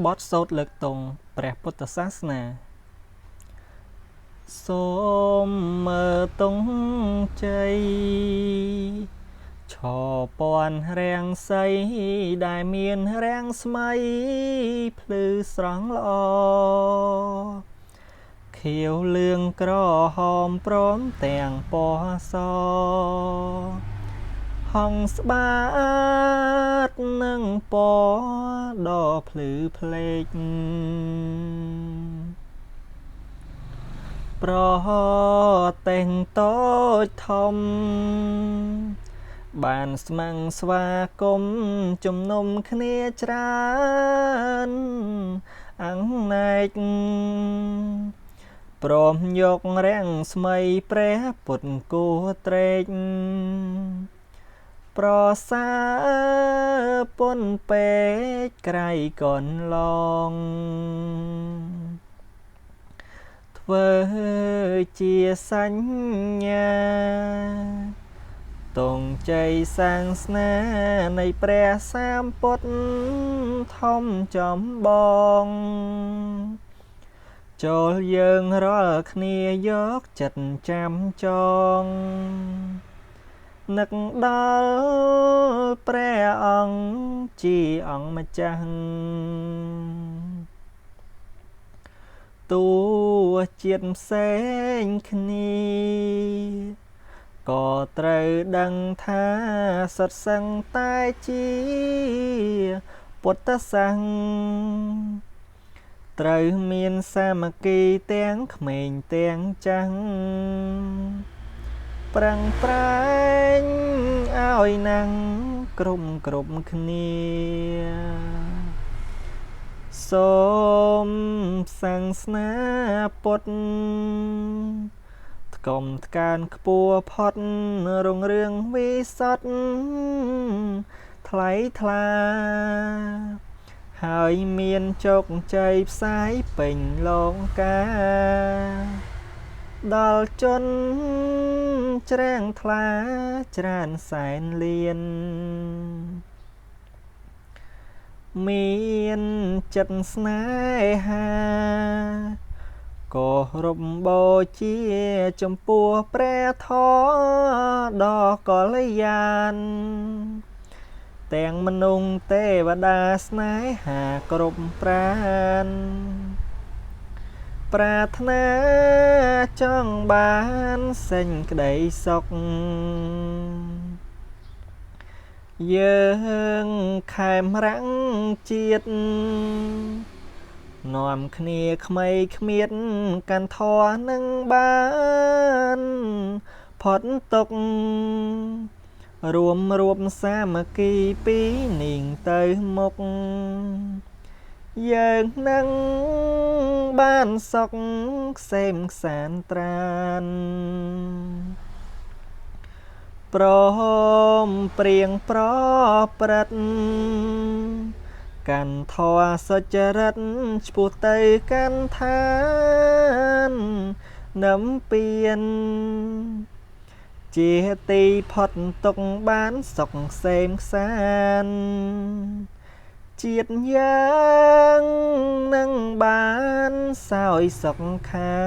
បទសូត្រលើកទង់ព្រះពុទ្ធសាសនាសូមមើលទង់ជ័យឆពាន់រាំងសីដែលមានរាំងស្មៃភ្លឺស្រង់ល្អខៀវលឿងក្រហមព្រមទាំងពណ៌សហង្សស្បាតនឹងពណ៌ដ៏ភ្លឺភ្លេចប្រតេងតូចធំបានស្មឹងស្វាគមន៍ជំនុំគ្នាច្រើនអង្នែកព្រមយករាំងស្មៃព្រះពុទ្ធគួត្រេកប្រសើរពុនពេកក្រៃកនឡងធ្វើជាសញ្ញាទង់ជ័យសាងស្នានៃព្រះសម្ពុទ្ធធំចំបងចូលយើងរាល់គ្នាយកចិត្តចាំចងនឹកដល់ព្រះអង្គជាអង្គម្ចាស់តួជាតិផ្សេងគ្នាក៏ត្រូវដឹងថាសុទ្ធសឹងតែជាពុទ្ធសង្ឃត្រូវមានសាមគ្គីទាំងក្មេងទាំងចាស់ប្រឹងប្រែងឲ្យណាំងគ្រប់គ្នាសូមសាសនាពុទ្ធថ្កុំថ្កើងខ្ពស់ផុតរុងរឿងវិសុទ្ធថ្លៃថ្លាហើយមានជោគជ័យផ្សាយពេញលោកាដល់ជនច្រាំងថ្លាច្រើនសែនលានមានចិត្តស្នេហាគោរពបូជាចំពោះព្រះធម៌ដ៏កល្យានទាំងមនុស្សទេវតាស្នេហាគ្រប់ប្រាណប្រាថ្នាចង់បានសេចក្តីសុខយើងខែមរាំងជាតិនាំគ្នាក្មៃគ្មៀតកាន់ធម៌នឹងបានផុតទុក្ខរួមសាមគ្គីពីនាងទៅមុខយើងនឹងបានសុខក្សេមក្សានត្រានព្រមព្រៀងប្រព្រឹត្តកាន់ធម៌សុចរិតឆ្ពោះទៅកាន់ឋាននឹមពៀនជាទីផុតទុក្ខបានសុខក្សេមក្សានជាតិយ៉ាងនឹងបានសោយសុខខា